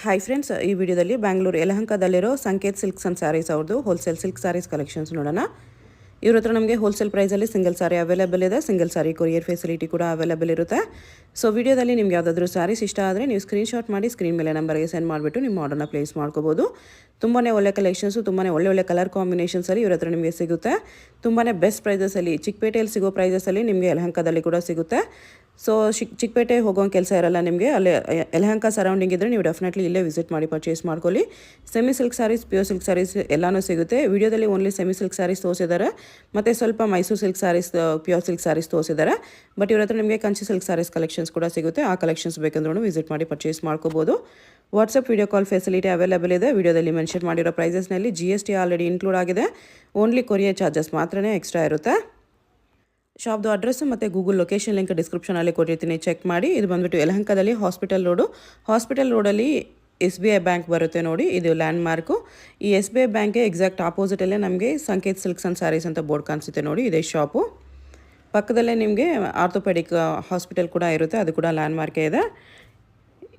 Hi friends, ಈ ವಿಡಿಯೋದಲ್ಲಿ ಬ್ಯಾಂಗ್ಳೂರು ಯಲಹಂಕದಲ್ಲಿರೋ ಸಂಕೇತ್ silks and saris ಅವ್ರದ್ದು ಹೋಲ್ಸೇಲ್ ಸಿಲ್ಕ್ ಸ್ಯಾರೀಸ್ ಕಲೆಕ್ಷನ್ಸ್ ನೋಡೋಣ. ಇವ್ರ ಹತ್ರ ನಮಗೆ ಹೋಲ್ಸೇಲ್ ಪ್ರೈಸಲ್ಲಿ ಸಿಂಗಲ್ ಸಾರಿ ಅವೈಲೇಬಲ್ ಇದೆ. ಸಿಂಗಲ್ ಸಾರಿ ಕೊರಿಯರ್ ಫೆಸಿಲಿಟಿ ಕೂಡ ಅವೈಲೇಬಲ್ ಇರುತ್ತೆ. ಸೊ ವಿಡಿಯೋದಲ್ಲಿ ನಿಮ್ಗೆ ಯಾವುದಾದ್ರೂ ಸ್ಯಾರೀಸ್ ಇಷ್ಟ ಆದರೆ ನೀವು ಸ್ಕ್ರೀನ್ಶಾಟ್ ಮಾಡಿ ಸ್ಕ್ರೀನ್ ಮೇಲೆ ನಂಬರ್ಗೆ ಸೆಂಡ್ ಮಾಡಿಬಿಟ್ಟು ನಿಮ್ಮ ಆರ್ಡರ್ನ ಪ್ಲೇಸ್ ಮಾಡ್ಕೋಬೋದು. ತುಂಬಾ ಒಳ್ಳೆ ಕಲೆಕ್ಷನ್ಸು, ತುಂಬಾ ಒಳ್ಳೆ ಕಲರ್ ಕಾಂಬಿನೇಷನ್ಸಲ್ಲಿ ಇವ್ರ ಹತ್ರ ನಿಮಗೆ ಸಿಗುತ್ತೆ. ತುಂಬಾ ಬೆಸ್ಟ್ ಪ್ರೈಸಸಲ್ಲಿ, ಚಿಕ್ಕಪೇಟೆಯಲ್ಲಿ ಸಿಗೋ ಪ್ರೈಸಸಲ್ಲಿ ನಿಮಗೆ ಯಲಹಂಕದಲ್ಲಿ ಕೂಡ ಸಿಗುತ್ತೆ. ಸೊ ಚಿಕ್ಕಪೇಟೆ ಹೋಗೋ ಕೆಲಸ ಇರಲ್ಲ ನಿಮಗೆ. ಅಲ್ಲಿ ಯಲಹಂಕ ಸರೌಂಡಿಂಗ್ ಇದ್ದರೆ ನೀವು ಡೆಫಿನೆಟ್ಲಿ ಇಲ್ಲೇ ವಿಸಿಟ್ ಮಾಡಿ ಪರ್ಚೇಸ್ ಮಾಡ್ಕೊಳ್ಳಿ. Semi silk sarees, pure silk sarees ಎಲ್ಲನೂ ಸಿಗುತ್ತೆ. ವಿಡಿಯೋದಲ್ಲಿ ಓನ್ಲಿ ಸೆಮಿ ಸಿಲ್ಕ್ ಸ್ಯಾರೀಸ್ ತೋರಿಸಿದ್ದಾರೆ, ಮತ್ತು ಸ್ವಲ್ಪ Mysore silk sarees, pure silk sarees ತೋರಿಸಿದ್ದಾರೆ. ಬಟ್ ಇವ್ರ ಹತ್ರ ನಿಮಗೆ ಕಂಚಿ ಸಿಲ್ಕ್ ಸ್ಯಾರೀಸ್ ಕಲೆಕ್ಷನ್ಸ್ ಕೂಡ ಸಿಗುತ್ತೆ. ಆ ಕಲೆಕ್ಷನ್ಸ್ ಬೇಕಂದ್ರೂ ವಿಸಿಟ್ ಮಾಡಿ ಪರ್ಚೇಸ್ ಮಾಡ್ಕೋಬೋದು. WhatsApp video call facility available ಇದೆ. ವಿಡಿಯೋದಲ್ಲಿ ಮೆನ್ಷನ್ ಮಾಡಿರೋ ಪ್ರೈಸಸ್ನಲ್ಲಿ GST ಆಲ್ರೆಡಿ ಇನ್ಕ್ಲೂಡ್ ಆಗಿದೆ. ಓನ್ಲಿ ಕೊರಿಯರ್ ಚಾರ್ಜಸ್ ಮಾತ್ರನೇ ಎಕ್ಸ್ಟ್ರಾ ಇರುತ್ತೆ. ಶಾಪ್ದು ಅಡ್ರೆಸ್ಸು ಮತ್ತು ಗೂಗಲ್ ಲೊಕೇಶನ್ ಲಿಂಕ್ ಡಿಸ್ಕ್ರಿಪ್ಷನಲ್ಲಿ ಕೊಟ್ಟಿರ್ತೀನಿ, ಚೆಕ್ ಮಾಡಿ. ಇದು ಬಂದುಬಿಟ್ಟು ಯಲಹಂಕದಲ್ಲಿ ಹಾಸ್ಪಿಟಲ್ ರೋಡಲ್ಲಿ SBI ಬ್ಯಾಂಕ್ ಬರುತ್ತೆ ನೋಡಿ, ಇದು ಲ್ಯಾಂಡ್ ಮಾರ್ಕು. ಈ SBI ಬ್ಯಾಂಕ್ಗೆ ಎಕ್ಸಾಕ್ಟ್ ಆಪೋಸಿಟಲ್ಲೇ ನಮಗೆ ಸಂಕೇತ್ ಸಿಲ್ಕ್ಸ್ ಆ್ಯಂಡ್ ಸ್ಯಾರೀಸ್ ಅಂತ ಬೋರ್ಡ್ ಕಾಣಿಸುತ್ತೆ ನೋಡಿ, ಇದೇ ಶಾಪು. ಪಕ್ಕದಲ್ಲೇ ನಿಮಗೆ ಆರ್ಥೋಪೆಡಿಕ್ ಹಾಸ್ಪಿಟಲ್ ಕೂಡ ಇರುತ್ತೆ, ಅದು ಕೂಡ ಲ್ಯಾಂಡ್ ಮಾರ್ಕೇ ಇದೆ.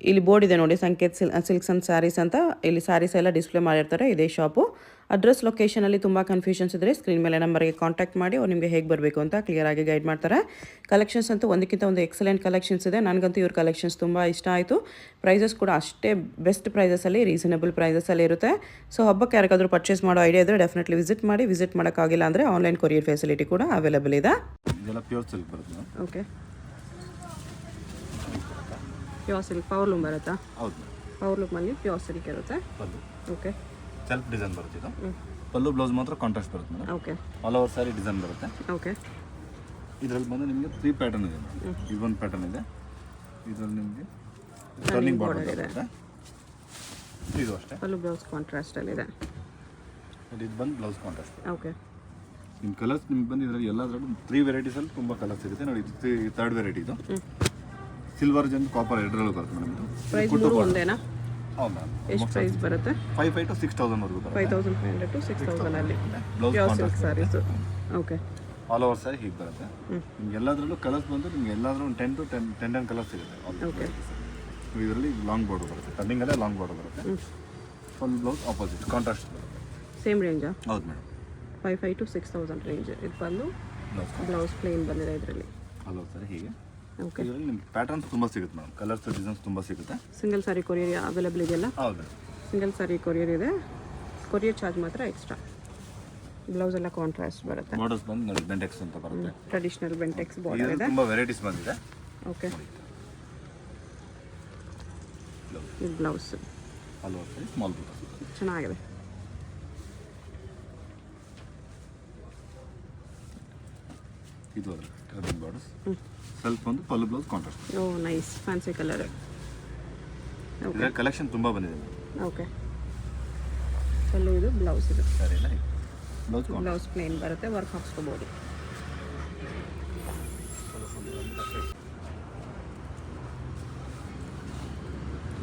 ಇಲ್ಲಿ ಬೋರ್ಡ್ ಇದೆ ನೋಡಿ, ಸಂಕೇತ್ ಸಿಲ್ಕ್ಸ್ ಆ್ಯಂಡ್ ಸ್ಯಾರೀಸ್ ಅಂತ. ಇಲ್ಲಿ ಸ್ಯಾರೀಸ್ ಎಲ್ಲ ಡಿಸ್ಪ್ಲೇ ಮಾಡಿರ್ತಾರೆ, ಇದೇ ಶಾಪು. ಅಡ್ರೆಸ್ ಲೊಕೇಶನಲ್ಲಿ ತುಂಬ ಕನ್ಫ್ಯೂಷನ್ಸ್ ಇದ್ದರೆ ಸ್ಕ್ರೀನ್ ಮೇಲೆ ನಂಬರ್ಗೆ ಕಾಂಟ್ಯಾಕ್ಟ್ ಮಾಡಿ, ಅವ್ರು ನಿಮಗೆ ಹೇಗೆ ಬರಬೇಕು ಅಂತ ಕ್ಲಿಯರಾಗಿ ಗೈಡ್ ಮಾಡ್ತಾರೆ. ಕಲೆಕ್ಷನ್ಸ್ ಅಂತೂ ಒಂದಕ್ಕಿಂತ ಒಂದು ಎಕ್ಸಲೆಂಟ್ ಕಲೆಕ್ಷನ್ಸ್ ಇದೆ. ನನಗಂತೂ ಇವ್ರ ಕಲೆಕ್ಷನ್ಸ್ ತುಂಬ ಇಷ್ಟ ಆಯಿತು. ಪ್ರೈಸಸ್ ಕೂಡ ಅಷ್ಟೇ ಬೆಸ್ಟ್ ಪ್ರೈಸಸಲ್ಲಿ, ರೀಸನಬಲ್ ಪ್ರೈಸಸಲ್ಲಿ ಇರುತ್ತೆ. ಸೊ ಹಬ್ಬಕ್ಕೆ ಯಾರಿಗಾದರೂ ಪರ್ಚೇಸ್ ಮಾಡೋ ಐಡಿಯಾ ಇದ್ದರೆ ಡೆಫಿನೆಟ್ಲಿ ವಿಸಿಟ್ ಮಾಡಿ. ವಿಸಿಟ್ ಮಾಡೋಕ್ಕಾಗಿಲ್ಲ ಅಂದರೆ ಆನ್ಲೈನ್ ಕೊರಿಯರ್ ಫೆಸಿಲಿಟಿ ಕೂಡ ಅವೈಲೇಬಲ್ ಇದೆ. ಪ್ಯೂರ್ ಸಿಲ್ಕ್ ಬರುತ್ತೆ. Okay, pure silk power loom ಬರುತ್ತಾ? ಹೌದು, ಪವರ್ ಲೂಮಲ್ಲಿ ಪ್ಯೂರ್ ಸಿಲ್ಕ್ ಇರುತ್ತೆ. ಓಕೆ, ಸೆಲ್ಫ್ ಡಿಸೈನ್ ಬರುತ್ತೆ ಇದು. ಪಲ್ಲು ಬ್ಲೌಸ್ ಮಾತ್ರ ಕಾಂಟ್ರಾಸ್ಟ್ ಬರುತ್ತೆ madam. Okay, all over sari design ಬರುತ್ತೆ. ಓಕೆ, ಇದರಲ್ಲಿ ಬಂದು ನಿಮಗೆ 3 ಪ್ಯಾಟರ್ನ್ ಇದೆ. ಇದು ಒಂದು ಪ್ಯಾಟರ್ನ್ ಇದೆ, ಇದರಲ್ಲಿ ನಿಮಗೆ ಟರ್ನಿಂಗ್ ಬಾರ್ಡರ್ ಇದೆ. ಇದು ಅಷ್ಟೇ, ಪಲ್ಲು ಬ್ಲೌಸ್ ಕಾಂಟ್ರಾಸ್ಟ್ ಅಲ್ಲಿ ಇದೆ. ಇದು ಬಂದು ಬ್ಲೌಸ್ ಕಾಂಟ್ರಾಸ್ಟ್. ಓಕೆ, ನಿಮ್ಮ ಕಲರ್ಸ್ ನಿಮ್ಗೆ ಬಂದು ಇದರಲ್ಲಿ ಎಲ್ಲದರಲ್ಲೂ 3 ವೆರೈಟೀಸಲ್ಲಿ ತುಂಬ ಕಲರ್ಸ್ ಸಿಗುತ್ತೆ ನೋಡಿ. ಇದು 3rd ವೆರೈಟಿ. ಇದು ಸಿಲ್ವರ್ ಜನ್ ಕಾಪರ್ ಎರಡರಲ್ಲೂ ಬರುತ್ತೆ ಮೇಡಮ್. ಇದು ಪ್ರೈಸ್ ಮೂರು ಒಂದೇನಾ? ಹೌದು ಮ್ಯಾಮ್. ಎಷ್ಟು ಪ್ರೈಸ್ ಬರುತ್ತೆ? 5,500 to 6,000 ವರೆಗೂ ಬರುತ್ತೆ. 5,500 to 6,000 ಅಲ್ಲಿ blouse pure silk contrast sarees. Okay, all over saree ಹೀಗೆ ಬರುತ್ತೆ. ನಿಮ್ಗೆ ಎಲ್ಲದರಲ್ಲೂ ಕಲರ್ಸ್ ಬಂದು ನಿಮ್ಗೆ ಎಲ್ಲಾದ್ರೂ ಒಂದು 10 to 10 ಕಲರ್ಸ್ ಸಿಗುತ್ತೆ. ಓಕೆ, ಇದರಲ್ಲಿ ಲಾಂಗ್ ಬಾರ್ಡರ್ ಬರುತ್ತೆ, ಟರ್ನಿಂಗಲ್ಲೇ ಲಾಂಗ್ ಬಾರ್ಡರ್ ಬರುತ್ತೆ. ಫುಲ್ ಬ್ಲೌಸ್ ಆಪೋಸಿಟ್ ಕಾಂಟ್ರಾಸ್ಟ್ ಬರುತ್ತೆ. ಸೇಮ್ ರೇಂಜಾ? ಹೌದು ಮೇಡಮ್. 5,500 to 6,000 range. ಇದು ಬಂದು ಬ್ಲೌಸ್ ಪ್ಲೇನ್ ಬಂದಿದೆ ಇದರಲ್ಲಿ. ಆಲ್ ಓವರ್ ಸ್ಯಾರಿ ಹೀಗೆ. ಓಕೆ, ಇದರಲ್ಲಿ ನಿಮ್ಗೆ ಪ್ಯಾಟರ್ನ್ಸ್ ತುಂಬ ಸಿಗುತ್ತೆ ಮೇಡಮ್, ಕಲರ್ಸ್ ಡಿಸೈನ್ಸ್ ತುಂಬ ಸಿಗುತ್ತೆ. ಸಿಂಗಲ್ ಸಾರಿ ಕೊರಿಯರ್ ಅವೈಲೇಬಲ್ ಇದೆಯಲ್ಲ? ಹೌದು, ಸಿಂಗಲ್ ಸಾರಿ ಕೊರಿಯರ್ ಇದೆ. ಕೊರಿಯರ್ ಚಾರ್ಜ್ ಮಾತ್ರ ಎಕ್ಸ್ಟ್ರಾ. ಬ್ಲೌಸ್ ಎಲ್ಲ ಕಾಂಟ್ರಾಸ್ಟ್ ಬರುತ್ತೆ. ಬಾರ್ಡರ್ಸ್ ಬಂದು ನೋಡಿ ಬೆಂಟೆಕ್ಸ್ ಅಂತ ಬರುತ್ತೆ. ಟ್ರೆಡಿಷನಲ್ ಬೆಂಟೆಕ್ಸ್ ಬಾರ್ಡರ್ ಇದೆ. ತುಂಬ ವೆರೈಟೀಸ್ ಬಂದಿದೆ. ಓಕೆ, ಇದು blouse all over sari small border ಚೆನ್ನಾಗಿದೆ. ಇದು ಅದರ ಟರ್ನಿಂಗ್ ಬಾರ್ಡರ್ಸ್. ಸ್ವಲ್ಪ ಒಂದು ಪಲ್ಲು ಬ್ಲೌಸ್ ಕಾಂಟ್ರಾಸ್ಟ್. ಓ ನೈಸ್, ಫ್ಯಾನ್ಸಿ ಕಲರ್. ಇದರ ಕಲೆಕ್ಷನ್ ತುಂಬ ಬಂದಿದೆ. ಓಕೆ, ಪಲ್ಲು ಇದು ಬ್ಲೌಸ್. ಇದು ಸರಿ ಇಲ್ಲ, ಬ್ಲೌಸ್ ಬ್ಲೌಸ್ ಪ್ಲೇನ್ ಬರುತ್ತೆ, ವರ್ಕ್ ಹಾಕ್ಸ್ಕೋಬೋದು.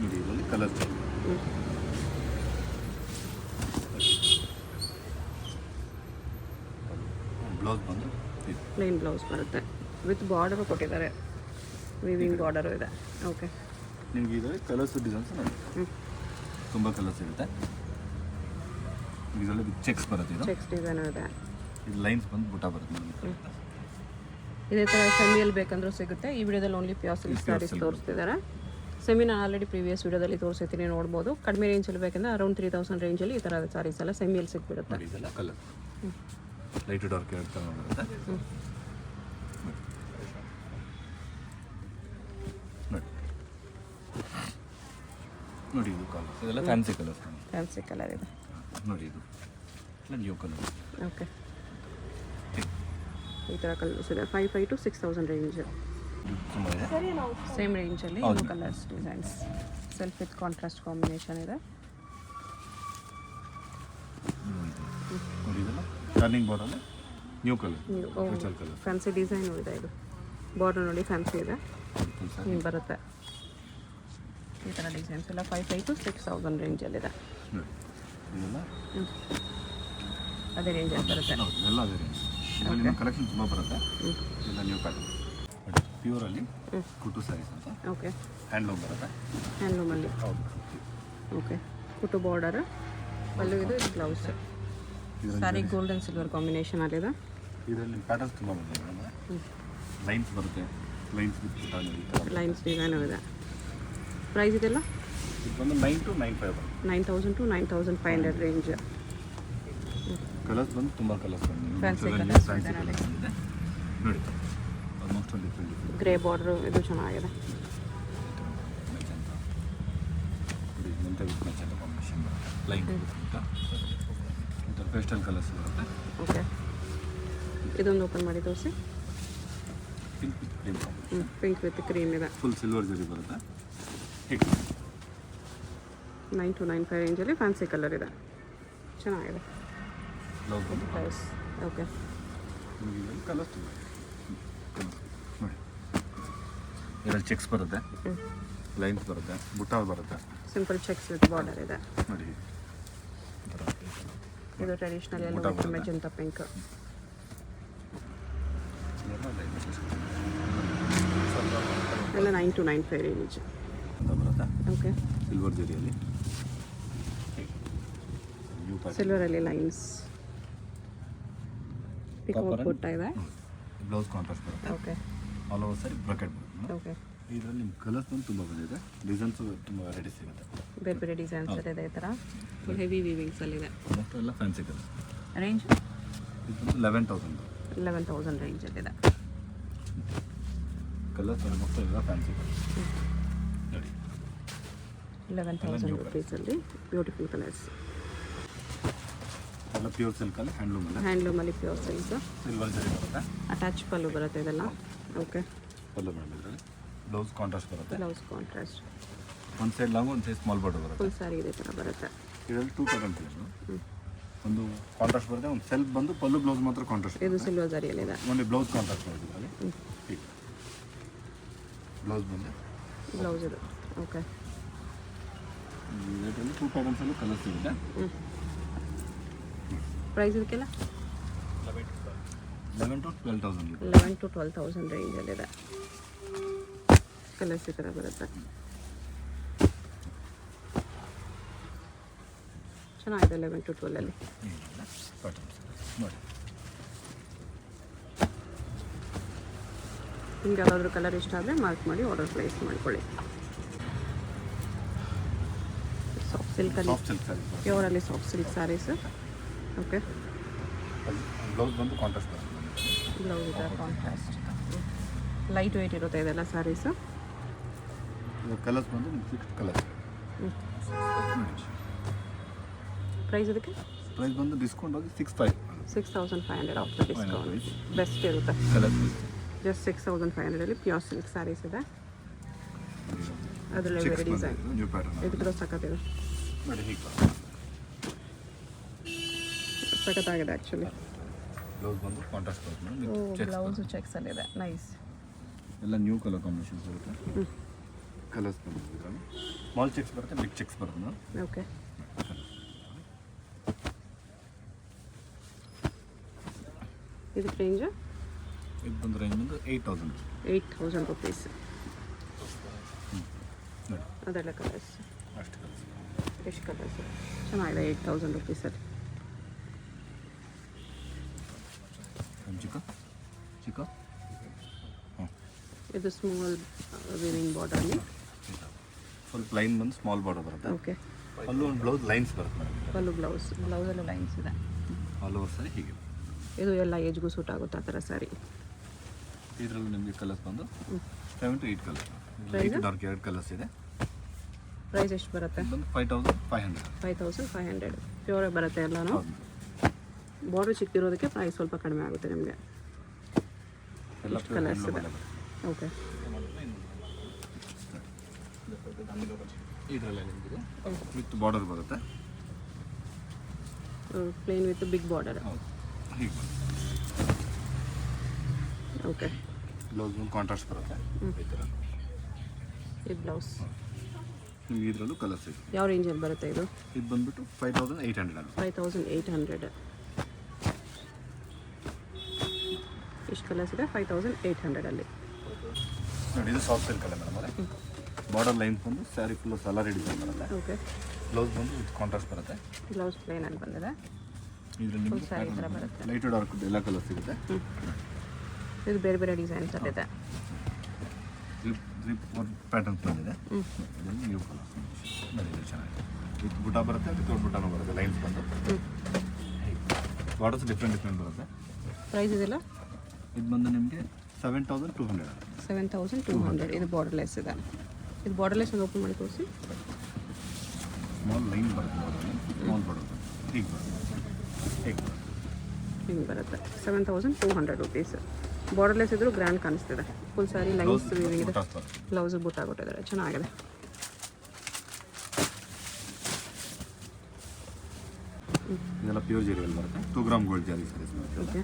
ಇದರಲ್ಲಿ ಕಲರ್ಸ್ ಬ್ಲೌಸ್ ಬಂದು ಪ್ಲೇನ್ ಬ್ಲೌಸ್ ಬರುತ್ತೆ, ವಿತ್ ಬಾರ್ಡರು ಕೊಟ್ಟಿದ್ದಾರೆ, ವೀವಿಂಗ್ ಬಾರ್ಡರು ಇದೆ. ಓಕೆ, ನಿಮ್ಗೆ ಇದರಲ್ಲಿ ಕಲರ್ಸ್ ಡಿಸೈನ್ಸ್ ನೋಡಿ ತುಂಬ ಕಲರ್ಸ್ ಇರುತ್ತೆ. ಇದರಲ್ಲಿ ಚೆಕ್ಸ್ ಬರುತ್ತೆ, ಇದು ಚೆಕ್ಸ್ ಡಿಸೈನ್ ಇದೆ. ಇದು ಲೈನ್ಸ್ ಬಂದು ಬುಟ್ಟ ಬರುತ್ತೆ ನಿಮಗೆ. ಇದೇ ಥರ ಸೆಮಿಯಲ್ಲಿ ಬೇಕಂದ್ರೂ ಸಿಗುತ್ತೆ. ಈ ವಿಡಿಯೋದಲ್ಲಿ ಓನ್ಲಿ ಪ್ಯೂರ್ ಸಿಲ್ಕ್ ಸ್ಯಾರೀಸ್ ತೋರಿಸ್ತಿದ್ದಾರೆ. ಸೆಮಿ ನಾನು ಆಲ್ರೆಡಿ ಪ್ರೀವಿಯಸ್ ವಿಡಿಯೋದಲ್ಲಿ ತೋರಿಸಿರ್ತೀನಿ, ನೋಡ್ಬೋದು. ಕಡಿಮೆ ರೇಂಜಲ್ಲಿ ಬೇಕಂದ್ರೆ ಅರೌಂಡ್ 3,000 ರೇಂಜಲ್ಲಿ ಈ ಥರ ಸ್ಯಾರೀಸ್ ಎಲ್ಲ ಸೆಮಿಯಲ್ಲಿ ಸಿಕ್ಬಿಡುತ್ತೆ. ಇದೆಲ್ಲ ಕಲರ್ ಲೈಟ್ ಡಾರ್ಕ್ ಎರಡು ಥರ ಬರುತ್ತೆ ನೋಡಿ. ನೋಡಿ ಇದು ಕಲರ್ಸ್, ಇದೆಲ್ಲ ಫ್ಯಾನ್ಸಿ ಕಲರ್ಸ್. ಫ್ಯಾನ್ಸಿ ಕಲರ್ ಇದೆ ನೋಡಿ, ಇದು ನ್ಯೂ ಕಲರ್. ಓಕೆ, ಈ ಥರ ಕಲರ್ಸ್ ಇದೆ. 5,500 to 6,000 ರೇಂಜ್. ಸೇಮ್ ರೇಂಜಲ್ಲಿ new colours designs, self with contrast combination ಇದೆ. ನೋಡಿ, ಇದೆಲ್ಲ turning border new colour, colour fancy design ಇದೆ. ಇದು ಬಾರ್ಡರ್ ನೋಡಿ ಫ್ಯಾನ್ಸಿ ಇದೆ, ಹಿಂಗೆ ಬರುತ್ತೆ. ಈ ಥರ ಡಿಸೈನ್ಸ್ ಎಲ್ಲ 5,500 to 6,000 ರೇಂಜಲ್ಲಿದೆ. ಇದೆಲ್ಲ ಅದೇ ರೇಂಜಲ್ಲಿ ಬರುತ್ತೆ. ಎಲ್ಲ ಅದೇ ರೇಂಜ್. ಇದರಲ್ಲಿ ಕಲೆಕ್ಷನ್ ತುಂಬ ಬರುತ್ತೆ. ಎಲ್ಲ ನ್ಯೂ ಪ್ಯಾಟರ್ನ್ ಪ್ಯೂರಲ್ಲಿ ಕುಟು ಸ್ಯಾರೀಸ್ ಅಂತ. ಓಕೆ, ಹ್ಯಾಂಡ್ಲೂಮ್ ಬರುತ್ತೆ. ಹ್ಯಾಂಡ್ಲೂಮಲ್ಲಿ ಹೌದು, ಓಕೆ ಕುಟು ಬಾರ್ಡರ್ ಪಲ್ಲು ಇದು blouse saree gold and silver ಕಾಂಬಿನೇಷನಲ್ಲಿದೆ. ಇದರಲ್ಲಿ ಪ್ಯಾಟರ್ನ್ಸ್ ತುಂಬ ಬಂದಿದೆ. ಲೈನ್ಸ್ ಬರುತ್ತೆ, ಲೈನ್ಸ್ ಲೈನ್ಸ್ ಡಿಸೈನು ಇದೆ. ಪ್ರೈಸ್ ಇದೆಲ್ಲ ಇದು ಬಂದು 9 to 9,500 ಬರುತ್ತೆ. 9,000 to 9,500 ರೇಂಜ್. ಕಲರ್ಸ್ ಬಂದು ತುಂಬ ಕಲರ್ಸ್ ಬಂದಿದೆ. ಫ್ಯಾನ್ಸಿ ಫ್ಯಾನ್ಸಿ ಕಲರ್ಸ್ ಬಂದಿದೆ ನೋಡಿ. ಆಲ್ಮೋಸ್ಟ್ ಒಂದು ಡಿಫ್ರೆಂಟ್ ಗ್ರೇ ಬಾರ್ಡ್ರು ಇದು ಚೆನ್ನಾಗಿದೆ. ಮೆಂತೆ ವಿತ್ ಮೆಚೆಂಟ ಕಾಂಬಿನೇಷನ್ ಬರುತ್ತೆ. ಲೈನ್ ಅಂತ ಪೇಸ್ಟಲ್ ಕಲರ್ಸ್ ಬರುತ್ತೆ. ಓಕೆ ಇದೊಂದು ಓಪನ್ ಮಾಡಿ ತೋರಿಸಿ. Pink with cream combination. Pink with cream ಇದೆ. ಫುಲ್ ಸಿಲ್ವರ್ ಜರಿ ಬರುತ್ತೆ. 9 to 9,500 ರೇಂಜಲ್ಲಿ ಫ್ಯಾನ್ಸಿ ಕಲರ್ ಇದೆ, ಚೆನ್ನಾಗಿದೆ. ಬ್ಲೌಸ್ ಬಂದು ಬ್ಲೌಸ್ ಓಕೆ ಕಲರ್ಸ್ ನೋಡಿ. ಇದರಲ್ಲಿ ಚೆಕ್ಸ್ ಬರುತ್ತೆ, ಲೈನ್ಸ್ ಬರುತ್ತೆ, ಬುಟ್ಟ ಬರುತ್ತೆ. ಸಿಂಪಲ್ ಚೆಕ್ಸ್ ವಿತ್ ಬಾರ್ಡರ್ ಇದೆ ನೋಡಿ. ಇದು ಟ್ರೆಡಿಷನಲ್ ಎಲ್ಲ ವಿತ್ ಮೆಜೆಂಟಾ ಪಿಂಕ್. ಎಲ್ಲ 9 to 9,500 ರೇಂಜ್ ಅಂತ ಬರುತ್ತೆ. ಓಕೆ ಸಿಲ್ವರ್ ಜರಿಯಲ್ಲಿ ನ್ಯೂ ಸಿಲ್ವರಲ್ಲಿ ಲೈನ್ಸ್ ಪಿಕಾಕ್ ಬುಟ್ಟ ಇದೆ. ಬ್ಲೌಸ್ ಕಾಂಟ್ರಾಸ್ಟ್ ಬರುತ್ತೆ. ಓಕೆ ಆಲ್ ಓವರ್ ಸರಿ ಬ್ರಾಕೆಟ್ ಬರುತ್ತೆ. ಓಕೆ ಇದರಲ್ಲಿ ನಿಮ್ಮ ಕಲರ್ಸ್ ಬಂದು ತುಂಬ ಬಂದಿದೆ. ಡಿಸೈನ್ಸು ತುಂಬ ವೆರೈಟಿ ಸಿಗುತ್ತೆ. ಬೇರೆ ಬೇರೆ ಡಿಸೈನ್ಸ್ ಇದೆ ಈ ಥರ. ಫುಲ್ ಹೆವಿ ವೀವಿಂಗ್ಸಲ್ಲಿದೆ. ಆಲ್ಮೋಸ್ಟ್ ಎಲ್ಲ ಫ್ಯಾನ್ಸಿ ಕಲರ್ಸ್. ರೇಂಜ್ ಇದು ಬಂದು 11,000 11,000 ರೇಂಜಲ್ಲಿದೆ. ಕಲರ್ಸ್ ಆಲ್ಮೋಸ್ಟ್ ಎಲ್ಲ ಫ್ಯಾನ್ಸಿ ಕಲರ್ಸ್ ನೋಡಿ. 11,000 ರುಪೀಸಲ್ಲಿ ಬ್ಯೂಟಿಫುಲ್ ಕಲರ್ಸ್. ಎಲ್ಲ ಪ್ಯೂರ್ ಸಿಲ್ಕಲ್ಲಿ ಹ್ಯಾಂಡ್ಲೂಮಲ್ಲಿ ಹ್ಯಾಂಡ್ಲೂಮಲ್ಲಿ ಪ್ಯೂರ್ ಸಿಲ್ಕ್. ಸಿಲ್ವರ್ ಜರಿ ಬರುತ್ತೆ. ಅಟ್ಯಾಚ್ ಪಲ್ಲು ಬರುತ್ತೆ ಇದೆಲ್ಲ. ಓಕೆ ಪಲ್ಲು ಮೇಡಮ್ ಇದರಲ್ಲಿ ಬ್ಲೌಸ್ ಕಾಂಟ್ರಾಸ್ಟ್ ಬರುತ್ತೆ. Blouse contrast. ಒಂದು ಸೈಡ್ ಲಾಂಗ್ ಒಂದು ಸೈಡ್ ಸ್ಮಾಲ್ ಬಾರ್ಡರ್ ಬರುತ್ತೆ. ಫುಲ್ ಸ್ಯಾರಿ ಇದೇ ಥರ ಬರುತ್ತೆ. ಇದರಲ್ಲಿ 2 ಪ್ಯಾಟರ್ನ್ಸ್ ಇದೆ. ಒಂದು ಕಾಂಟ್ರಾಸ್ಟ್ ಬರುತ್ತೆ, ಒಂದು ಸೆಲ್ಫ್ ಬಂದು ಪಲ್ಲು ಬ್ಲೌಸ್ ಮಾತ್ರ ಕಾಂಟ್ರಾಸ್ಟ್. ಇದು ಸಿಲ್ವರ್ ಜರಿಯಲ್ಲಿದೆ. ಒಂದು ಬ್ಲೌಸ್ ಕಾಂಟ್ರಾಸ್ಟ್ ಬರುತ್ತೆ ಇದರಲ್ಲಿ. ಬ್ಲೌಸ್ ಬಂದು ಬ್ಲೌಸ್ ಇದು ಓಕೆ. ಇದರಲ್ಲಿ 2 ಪ್ಯಾಟರ್ನ್ಸಲ್ಲೂ ಕಲರ್ಸ್ ಸಿಗುತ್ತೆ. ಪ್ರೈಸ್ ಇದಕ್ಕೆಲ್ಲ 11 to 12,000 11 to 12,000 ರೇಂಜಲ್ಲಿದೆ. ಕಲರ್ಸ್ ಈ ಥರ ಬರುತ್ತೆ, ಚೆನ್ನಾಗಿದೆ. 11 to 12 ಪ್ಯಾಟರ್ನ್ಸ್ ನೋಡಿ. ನಿಮ್ಗೆ ಯಾವುದಾದ್ರೂ ಕಲರ್ ಇಷ್ಟ ಆದರೆ ಮಾರ್ಕ್ ಮಾಡಿ ಆರ್ಡರ್ ಪ್ಲೇಸ್ ಮಾಡ್ಕೊಳ್ಳಿ. ಸಾಫ್ಟ್ ಸಿಲ್ಕಲ್ಲಿ ಸಾಫ್ಟ್ ಸಿಲ್ಕ್ ಸ್ಯಾರಿ ಪ್ಯೂರಲ್ಲಿ soft silk sarees. Okay blouse ಬಂದು ಕಾಂಟ್ರಾಸ್ಟ್ ಬರುತ್ತೆ. ಬ್ಲೌಸ್ ಇದೆ ಕಾಂಟ್ರಾಸ್ಟ್. ಲೈಟ್ ವೆಯ್ಟ್ ಇರುತ್ತೆ ಇದೆಲ್ಲ ಸ್ಯಾರೀಸು. ಇದು ಕಲರ್ಸ್ ಬಂದು ಫಿಕ್ಸ್ಡ್ ಕಲರ್ಸ್. ಪ್ರೈಸ್ ಇದಕ್ಕೆ ಪ್ರೈಸ್ ಬಂದು ಡಿಸ್ಕೌಂಟ್ ಹೋಗಿ 6,500 ಆಫ್ಟರ್ ಡಿಸ್ಕೌಂಟ್. ಬೆಸ್ಟ್ ಇರುತ್ತೆ. Colours just 6,500 pure silk sarees ಇದೆ. ಅದರಲ್ಲಿ ಬೇರೆ ಡಿಸೈನ್ ನ್ಯೂ ಪ್ಯಾಟರ್ನ್ ಇದು ಕೂಡ ಸಖತ್ತಿದೆ, ನೋಡಿ. ಹೀಗೆ ಸಖತ್ತಾಗಿದೆ ಆ್ಯಕ್ಚುಲಿ. ಬ್ಲೌಸ್ ಬಂದು ಕಾಂಟ್ರಾಸ್ಟ್ ಬರುತ್ತೆ. ಬ್ಲೌಸು ಚೆಕ್ಸಲ್ಲಿದೆ, ನೈಸ್. ಎಲ್ಲ ನ್ಯೂ ಕಲರ್ ಕಾಂಬಿನೇಷನ್ಸ್ ಬರುತ್ತೆ. ಕಲರ್ಸ್ ಬಂದು ಸ್ಮಾಲ್ ಚೆಕ್ಸ್ ಬರುತ್ತೆ, ಬಿಗ್ ಚೆಕ್ಸ್ ಬರುತ್ತೆ. ಓಕೆ ಇದಕ್ಕೆ ರೇಂಜ್ ಇದು ಬಂದು ರೇಂಜ್ ಬಂದು 8,000 ರುಪೀಸ್. ನೋಡಿ. ಅದೆಲ್ಲ ಕಲರ್ಸ್ ಅಷ್ಟು ಕಲರ್ಸ್. ಎಷ್ಟು ಕಲರ್ಸ್ ಚೆನ್ನಾಗಿದೆ 8,000 ರುಪೀಸಲ್ಲಿ. ಚಿಕ್ಕ ಚಿಕ್ಕ ಇದು ಸ್ಮಾಲ್ ವಿವಿಂಗ್ ಬಾರ್ಡರ್ಲಿ ಫುಲ್ ಪ್ಲೈನ್ ಬಂದು ಸ್ಮಾಲ್ ಬಾರ್ಡರ್ ಬರುತ್ತೆ. ಓಕೆ ಅಲ್ಲೂ ಒಂದು ಬ್ಲೌಸ್ ಲೈನ್ಸ್ ಬರುತ್ತೆ ಮೇಡಮ್. ಪಲ್ಲು ಬ್ಲೌಸಲ್ಲೂ ಲೈನ್ಸ್ ಇದೆ. ಆಲ್ ಓವರ್ ಸರಿ ಹೀಗೆ. ಇದು ಎಲ್ಲ ಏಜ್ಗೂ ಸೂಟ್ ಆಗುತ್ತೆ ಆ ಥರ ಸ್ಯಾರಿ. ಇದರಲ್ಲಿ ನಿಮಗೆ ಕಲರ್ಸ್ ಬಂದು 7 to 8 colours. Light dark 2 colours ಇದೆ. ಪ್ರೈಸ್ ಎಷ್ಟು ಬರುತ್ತೆ? ಬಂದು 5,500. 5,500 ಪ್ಯೂರೇ ಬರುತ್ತೆ ಎಲ್ಲನೂ. ಬಾರ್ಡರ್ ಚಿಕ್ಕಿರೋದಕ್ಕೆ ಪ್ರೈಸ್ ಸ್ವಲ್ಪ ಕಡಿಮೆ ಆಗುತ್ತೆ ನಿಮಗೆ. ಎಲ್ಲ ಕಲರ್ಸ್ ಇದೆ. ಓಕೆ ಇದರಲ್ಲೇ ನಿಮಗೆ ವಿತ್ ಬಾರ್ಡರ್ ಬರುತ್ತೆ. Plain with big border. ಹೌದು ಹೀಗೆ ಬರುತ್ತೆ. ಓಕೆ ಬ್ಲೌಸ್ ಒಂದು ಕಾಂಟ್ರಾಸ್ಟ್ ಬರುತ್ತೆ ಈ ಥರ. ಇದು ಬ್ಲೌಸ್ ನಿಮಗೆ ಇದರಲ್ಲೂ ಕಲರ್ಸ್ ಇದೆ. ಯಾವ ರೇಂಜಲ್ಲಿ ಬರುತ್ತೆ ಇದು? ಇದು ಬಂದುಬಿಟ್ಟು 5,800. 5,800. ಎಷ್ಟು ಕಲರ್ಸ್ ಇದೆ? 5,800ಅಲ್ಲಿ. ನೋಡಿ ಇದು ಸಾಫ್ಟ್ ಸಿಲ್ಕ್ ಅಲ್ಲ ಮೇಡಮ್ ಅವರೇ. ಬಾರ್ಡರ್ ಲೈನ್ಸ್ ಬಂದು ಸ್ಯಾರಿ ಫುಲ್ಲು ಸಲಾರಿ ಡಿಸೈನ್ ಬರುತ್ತೆ. ಓಕೆ ಬ್ಲೌಸ್ ಬಂದು ವಿತ್ ಕಾಂಟ್ರಾಸ್ಟ್ ಬರುತ್ತೆ. ಬ್ಲೌಸ್ ಪ್ಲೇನಲ್ಲಿ ಬಂದಿದೆ. ಇದರಲ್ಲಿ ಫುಲ್ ಸ್ಯಾರಿ ಥರ ಬರುತ್ತೆ. ಲೈಟ್ ಡಾರ್ಕ್ ಎಲ್ಲ ಕಲರ್ ಸಿಗುತ್ತೆ. ಇದು ಬೇರೆ ಬೇರೆ ಡಿಸೈನ್ಸ್ ಅಲ್ಲಿದೆ. ಪ್ಯಾಟರ್ನ್ಸ್ ಬಂದಿದೆ. ಇದರಲ್ಲಿ ನ್ಯೂ ಕಲರ್ ಬಂದಿದೆ, ಚೆನ್ನಾಗಿದೆ. ವಿತ್ ಬುಟ್ಟ ಬರುತ್ತೆ, ವಿತೌಟ್ ಬುಟ್ಟನೂ ಬರುತ್ತೆ. ಲೈನ್ಸ್ ಬಂದು ಬಾರ್ಡರ್ಸ್ ಡಿಫ್ರೆಂಟ್ ಬರುತ್ತೆ. ಪ್ರೈಸ್ ಇದೆಲ್ಲ ಇದು ಬಂದು ನಿಮಗೆ 7,200. 7,200. ಇದು ಬಾರ್ಡರ್ಲೆಸ್ ಇದೆ. ಇದು ಬಾರ್ಡರ್ಲೆಸ್ ಒಂದು ಓಪನ್ ಮಾಡಿ ತೋರಿಸಿ. ಸ್ಮಾಲ್ ಲೈನ್ ಬರುತ್ತೆ, ಸ್ಮಾಲ್ ಬಾರ್ಡರ್ ಹೀಗೆ ಬರುತ್ತೆ, ಹಿಂಗೆ ಬರುತ್ತೆ. 7,200 ರುಪೀಸ್. ಬಾರ್ಡರ್ಲೆಸ್ ಇದ್ರೂ ಗ್ರ್ಯಾಂಡ್ ಕಾಣಿಸ್ತಿದೆ. ಫುಲ್ ಸ್ಯಾರಿ ಲೈನ್ಸ್ ಇದೆ. ಬ್ಲೌಸ್ ಬುಟ್ಟ ಕೊಟ್ಟಿದ್ದಾರೆ, ಚೆನ್ನಾಗಿದೆ. ಇದೆಲ್ಲ ಪ್ಯೂರ್ ಜೆರಿಯಲ್ಲಿ ಬರುತ್ತೆ. 2 ಗ್ರಾಮ್ ಗೋಲ್ಡ್ ಜೆರಿ ಸ್ಯಾರೀಸ್ ಬರುತ್ತೆ. ಓಕೆ.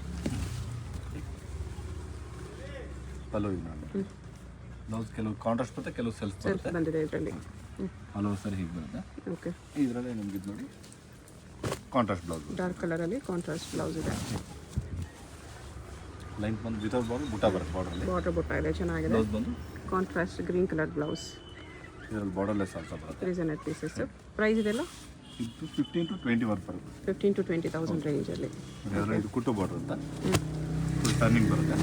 ಪಲ್ಲು ಇದು ಮಾಡಿ ಬ್ಲೌಸ್ ಕೆಲವು ಕಾಂಟ್ರಾಸ್ಟ್ ಬರುತ್ತೆ, ಕೆಲವು ಸೆಲ್ಫ್ ಬರುತ್ತೆ. ಬಂದಿದೆ ಇದರಲ್ಲಿ. ಹಲವು ಸರಿ ಹೀಗೆ ಬರುತ್ತೆ. ಓಕೆ. ಇದರಲ್ಲಿ ನಮ್ಗೆ ಇದು ನೋಡಿ ಕಾಂಟ್ರಾಸ್ಟ್ ಬ್ಲೌಸ್ ಡಾರ್ಕ್ ಕಲರಲ್ಲಿ ಕಾಂಟ್ರಾಸ್ಟ್ ಬ್ಲೌಸ್ ಇದೆ. ಲೈನ್ ಬಂದು ವಿತೌಟ್ ಬಾರ್ಡರ್ ಬುಟ್ಟ ಬರುತ್ತೆ. ಬಾರ್ಡರಲ್ಲಿ ಬಾರ್ಡರ್ ಬುಟ್ಟ ಇದೆ, ಚೆನ್ನಾಗಿದೆ. ಬ್ಲೌಸ್ ಬಂದು ಕಾಂಟ್ರಾಸ್ಟ್ ಗ್ರೀನ್ ಕಲರ್ ಬ್ಲೌಸ್. ಇದರಲ್ಲಿ ಬಾರ್ಡರ್ಲೆಸ್ ಆಲ್ಸೋ ಬರುತ್ತೆ. ರೀಸನಲ್ ಪೀಸಸ್. ಪ್ರೈಸ್ ಇದೆಲ್ಲ ಇದು 15 to 20 ವರ್ಕ್ ಬರುತ್ತೆ. 15,000 to 20,000 ರೇಂಜಲ್ಲಿ. ಅದರಲ್ಲಿ ಇದು ಕುಟ್ಟು ಬಾರ್ಡರ್ ಅಂತ ಫುಲ್ ಟರ್ನಿಂಗ್ ಬರುತ್ತೆ.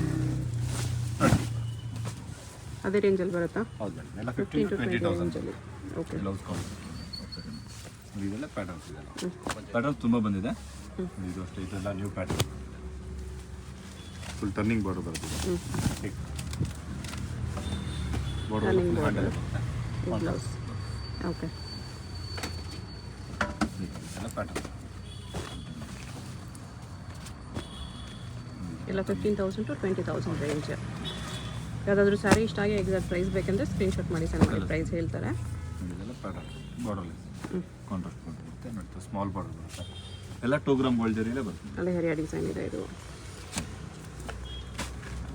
ಅದೇ ರೇಂಜಲ್ಲಿ ಬರುತ್ತಾ? ಹೌದು ಮೇಡಮ್, ಎಲ್ಲ 15 to 20,000 ರೇಂಜಲ್ಲಿ. ಓಕೆ. ಬ್ಲೌಸ್ ಇದೆಲ್ಲ ಪ್ಯಾಟರ್ನ್ಸ್ ಇದೆ. ಪ್ಯಾಟರ್ನ್ಸ್ ತುಂಬ ಬಂದಿದೆ. ಇದು ಅಷ್ಟೇ, ಇದೆಲ್ಲ new pattern. Full turning border ಬರುತ್ತೆ. Turning border. ಬ್ಲೌಸ್. ಓಕೆ. ಎಲ್ಲ ಪ್ಯಾಟರ್ನ್ ಎಲ್ಲ 15,000 to 20,000 ರೇಂಜ್. ಯಾವುದಾದ್ರೂ ಸ್ಯಾರಿ ಇಷ್ಟ ಆಗಿ ಎಕ್ಸಾಕ್ಟ್ ಪ್ರೈಸ್ ಬೇಕಂದರೆ ಸ್ಕ್ರೀನ್ಶಾಟ್ ಮಾಡಿ ಸೆಂಡ್ ಮಾಡಿ, ಪ್ರೈಸ್ ಹೇಳ್ತಾರೆ. ಇದೆಲ್ಲ ಪ್ಯಾಟರ್ನ್ ಬಾರ್ಡರ್ಲೆಸ್ ಕಾಂಟ್ರಾಸ್ಟ್ ಬರುತ್ತೆ. ಮತ್ತು ಸ್ಮಾಲ್ ಬಾರ್ಡರ್ ಬರುತ್ತೆ. ಎಲ್ಲ 2 ಗ್ರಾಮ್ ಗೋಲ್ಡ್ ಜರಿಯಲ್ಲೇ ಬರುತ್ತೆ. ಅಲ್ಲಿ ಹೆರಿಯ ಡಿಸೈನ್ ಇದೆ ಇದು.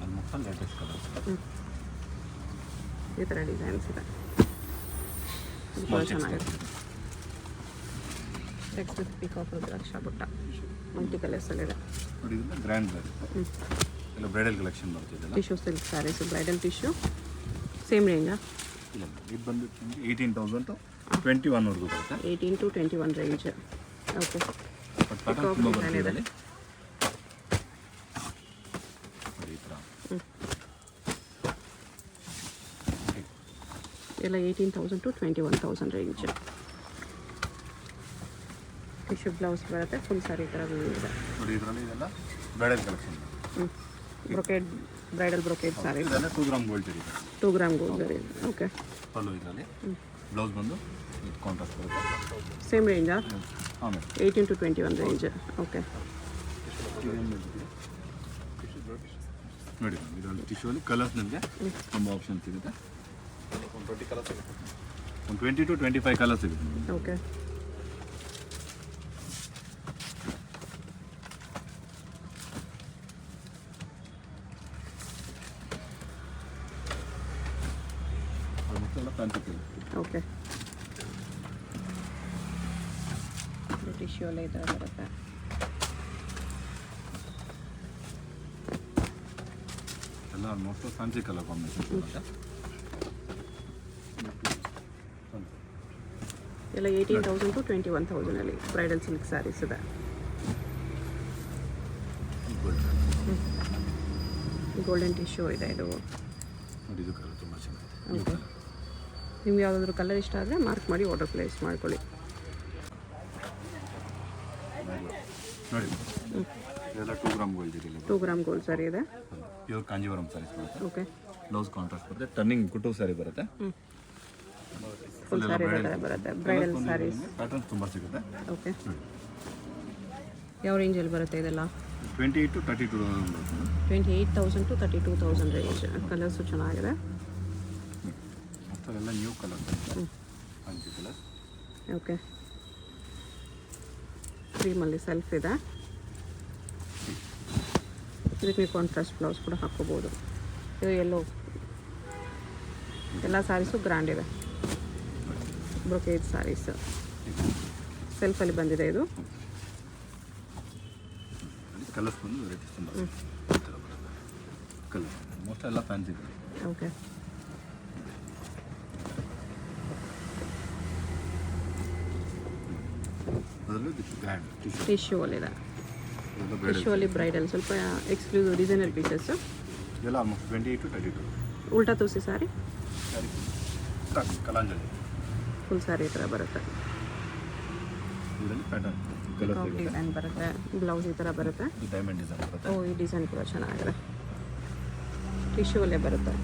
Almost latest colour. ಈ ಥರ ಡಿಸೈನ್ಸ್ ಇದೆ. ಇದು ಕೂಡ ಚೆನ್ನಾಗಿದೆ. ನೆಕ್ಸ್ಟ್ ಪಿಕಾಕ್ ರುದ್ರಾಕ್ಷ ಬುಟ್ಟ ಮಲ್ಟಿ ಕಲರ್ಸಲ್ಲಿದೆ. ನೋಡಿ, ಇದೆಲ್ಲ ಗ್ರ್ಯಾಂಡ್ ಬರುತ್ತೆ. ಎಲ್ಲ ಬ್ರೈಡಲ್ ಕಲೆಕ್ಷನ್ ಬರ್ತಿದೆ. Tissue silk sarees, bridal tissue. Same ರೇಂಜಾ? ಇಲ್ಲ, ಇದು ಬಂದು 18,000 to 21 ಬರುತ್ತೆ. 18 to 21 range. Okay. But pattern ತುಂಬ ಬರ್ತಿದೆ ಇದರಲ್ಲಿ. ಈ ಥರ ಎಲ್ಲ 18,000 to 21,000 ರೇಂಜ್. ಟಿಶ್ಯೂ ಬ್ಲೌಸ್ ಬರುತ್ತೆ. ಫುಲ್ ಸ್ಯಾರಿ ಥರ ಇದೆ. ನೋಡಿ, ಇದರಲ್ಲಿ ಇದೆಲ್ಲ bridal collection. Brocade, bridal brocade sari. ಇದೆಲ್ಲ 2 ಗ್ರಾಮ್ ಗೋಲ್ಡ್ ಜರಿ. 2 ಗ್ರಾಮ್ ಗೋಲ್ಡ್ ಜರಿ. ಓಕೆ. ಪಲ್ಲು ಇದರಲ್ಲಿ. ಬ್ಲೌಸ್ ಬಂದು ವಿತ್ ಕಾಂಟ್ರಾಸ್ಟ್ ಬರುತ್ತೆ. ಸೇಮ್ ರೇಂಜಾ? ಆಮೇಲೆ 18 to 21 ರೇಂಜ್. ಓಕೆ. ನೋಡಿ, ಇದರಲ್ಲಿ ಟಿಶ್ಯೂಲಿ ಕಲರ್ಸ್ ನಿಮಗೆ ತುಂಬ ಆಪ್ಷನ್ ಸಿಗುತ್ತೆ. ಒಂದು 20 ಕಲರ್ ಸಿಗುತ್ತೆ. ಒಂದು 20 to 25 ಕಲರ್ ಸಿಗುತ್ತೆ. ಓಕೆ. ಎಲ್ಲ ಫ್ಯಾನ್ಸಿ ಕಲರ್. ಓಕೆ. ಟಿಶ್ಯೂ ಎಲ್ಲ ಈ ಥರ ಬರುತ್ತೆ. ಎಲ್ಲ ಆಲ್ಮೋಸ್ಟ್ ಫ್ಯಾನ್ಸಿ ಕಲರ್ ಕಾಂಬಿನೇಷನ್ ಬರುತ್ತೆ. ಎಲ್ಲ 18,000 to 21,000 ಅಲ್ಲಿ ಬ್ರೈಡಲ್ ಸಿಲ್ಕ್ ಸ್ಯಾರೀಸ್ ಇದೆ. ಗೋಲ್ಡನ್ ಟಿಶ್ಯೂ ಇದೆ ಇದು. ನೋಡಿ, ಇದು ಕಲರ್ ತುಂಬ ಚೆನ್ನಾಗಿದೆ. ಓಕೆ. ನಿಮ್ಗೆ ಯಾವುದಾದ್ರೂ ಕಲರ್ ಇಷ್ಟ ಆದರೆ ಮಾರ್ಕ್ ಮಾಡಿ ಆರ್ಡರ್ ಪ್ಲೇಸ್ ಮಾಡ್ಕೊಳ್ಳಿ. ನೋಡಿ, ಇದೆಲ್ಲ 2 ಗ್ರಾಮ್ ಗೋಲ್ಡ್ ಜರಿ. 2 ಗ್ರಾಮ್ ಗೋಲ್ಡ್ ಸ್ಯಾರಿ ಇದೆ. ಪ್ಯೂರ್ ಕಾಂಜೀವರಂ ಸ್ಯಾರೀಸ್ ಬರುತ್ತೆ. ಓಕೆ. ಬ್ಲೌಸ್ ಕಾಂಟ್ರಾಸ್ಟ್ ಬರುತ್ತೆ. ಟರ್ನಿಂಗ್ ಕುಟ್ಟು ಸ್ಯಾರಿ ಬರುತ್ತೆ. ಫುಲ್ ಸ್ಯಾರಿ ಬರುತ್ತೆ. ಬ್ರೈಡಲ್ ಸ್ಯಾರೀಸ್. ಪ್ಯಾಟರ್ನ್ಸ್ ತುಂಬ ಸಿಗುತ್ತೆ. ಓಕೆ. ಯಾವ ರೇಂಜಲ್ಲಿ ಬರುತ್ತೆ ಇದೆಲ್ಲ? 28 to 32,000 ಬರುತ್ತೆ. 28,000 to 32,000 ರೇಂಜ್. ಕಲರ್ಸು ಚೆನ್ನಾಗಿದೆ. ಎಲ್ಲ new colour fancy colour. Okay. ಕ್ರೀಮಲ್ಲಿ ಸೆಲ್ಫ್ ಇದೆ. ಇದಕ್ಕೆ ನೀವು ಕಾಂಟ್ರಾಸ್ಟ್ ಬ್ಲೌಸ್ ಕೂಡ ಹಾಕ್ಕೋಬೋದು. ಇದು ಎಲ್ಲೋ ಎಲ್ಲ ಸ್ಯಾರೀಸು ಗ್ರ್ಯಾಂಡ್ ಇದೆ. ಬ್ರೊಕೇಡ್ ಸ್ಯಾರೀಸ್ ಸೆಲ್ಫಲ್ಲಿ ಬಂದಿದೆ. ಇದು ಕಲರ್ಸ್ ಬಂದು ವೆರೈಟೀಸ್ ತುಂಬ ಕಲರ್ ಮೋಸ್ಟ್ ಎಲ್ಲ ಫ್ಯಾನ್ಸಿ ಇದೆ. ಓಕೆ. ಅದರಲ್ಲಿ ಗ್ರ್ಯಾಂಡ್ ಟಿಶ್ಯೂ ಟಿಶ್ಯೂ ಅಲ್ಲಿದೆ. ಇದೆಲ್ಲ ಬೇಡ ಟಿಶ್ಯೂ ಅಲ್ಲಿ ಬ್ರೈಡಲ್ ಸ್ವಲ್ಪ ಎಕ್ಸ್ಕ್ಲೂಸಿವ್ ಡಿಸೈನರ್ ಪೀಸಸ್ಸು. ಇದೆಲ್ಲ 28 to 32 ಉಲ್ಟಾ ತೋರಿಸಿ ಸಾರಿ. ಸ್ಯಾರಿ ಕಲಾಂಜಲಿ ಫುಲ್ ಸ್ಯಾರಿ ಈ ಥರ ಬರುತ್ತೆ. ಇದರಲ್ಲಿ ಪ್ಯಾಟರ್ನ್ ಕಲರ್ ಡಿಸೈನ್ ಬರುತ್ತೆ. ಬ್ಲೌಸ್ ಈ ಥರ ಬರುತ್ತೆ. ಇದು ಡೈಮಂಡ್ ಡಿಸೈನ್ ಬರುತ್ತೆ. ಓ, ಈ ಡಿಸೈನ್ ಕೂಡ ಚೆನ್ನಾಗಿದೆ. ಟಿಶ್ಯೂ ಅಲ್ಲೇ ಬರುತ್ತೆ.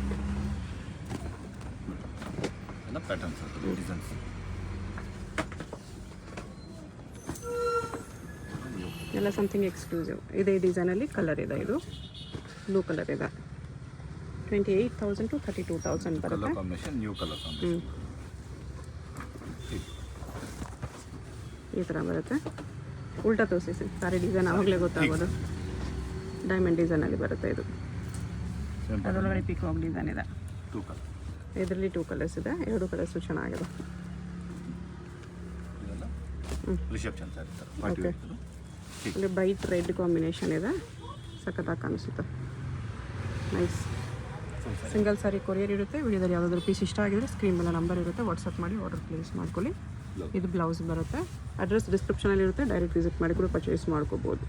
ಎಲ್ಲ ಪ್ಯಾಟರ್ನ್ಸ್ ಡಿಸೈನ್ಸ್. ಎಲ್ಲ ಸಮಥಿಂಗ್ ಎಕ್ಸ್ಕ್ಲೂಸಿವ್. ಇದೇ ಡಿಸೈನಲ್ಲಿ ಕಲರ್ ಇದೆ. ಇದು ಬ್ಲೂ ಕಲರ್ ಇದೆ. 28,000 to 32,000 ಬರುತ್ತೆ. Colour combination new colour combination ಈ ಥರ ಬರುತ್ತೆ. ಉಲ್ಟಾ ತೋರಿಸಿ ಸಾರಿ. ಡಿಸೈನ್ ಆವಾಗಲೇ ಗೊತ್ತಾಗೋದು. ಡೈಮಂಡ್ ಡಿಸೈನಲ್ಲಿ ಬರುತ್ತೆ ಇದು. ಅದರೊಳಗಡೆ ಪಿಕಾಕ್ ಡಿಸೈನ್ ಇದೆ. 2 ಕಲರ್. ಇದರಲ್ಲಿ 2 ಕಲರ್ಸ್ ಇದೆ. 2 ಕಲರ್ಸು ಚೆನ್ನಾಗಿದೆ. ಇದೆಲ್ಲ ರಿಸೆಪ್ಷನ್ ಸ್ಯಾರಿ ಥರ ಓಕೆ. ಪಾರ್ಟಿ ಇಲ್ಲಿ ಬೈಟ್ ರೆಡ್ ಕಾಂಬಿನೇಷನ್ ಇದೆ. ಸಖತ್ತಾಗಿ ಕಾಣಿಸುತ್ತೆ. ನೈಸ್. ಸಿಂಗಲ್ ಸಾರಿ ಕೊರಿಯರ್ ಇರುತ್ತೆ. ವಿಡಿಯೋದಲ್ಲಿ ಯಾವುದಾದ್ರೂ ಪೀಸ್ ಇಷ್ಟ ಆಗಿದ್ರೆ ಸ್ಕ್ರೀನ್ ಮೇಲೆ ನಂಬರ್ ಇರುತ್ತೆ, ವಾಟ್ಸಪ್ ಮಾಡಿ ಆರ್ಡರ್ ಪ್ಲೇಸ್ ಮಾಡ್ಕೊಳ್ಳಿ. ಇದು ಬ್ಲೌಸ್ ಬರುತ್ತೆ. ಅಡ್ರೆಸ್ ಡಿಸ್ಕ್ರಿಪ್ಷನಲ್ಲಿ ಇರುತ್ತೆ. ಡೈರೆಕ್ಟ್ ವಿಸಿಟ್ ಮಾಡಿ ಕೂಡ ಪರ್ಚೇಸ್ ಮಾಡ್ಕೋಬೋದು.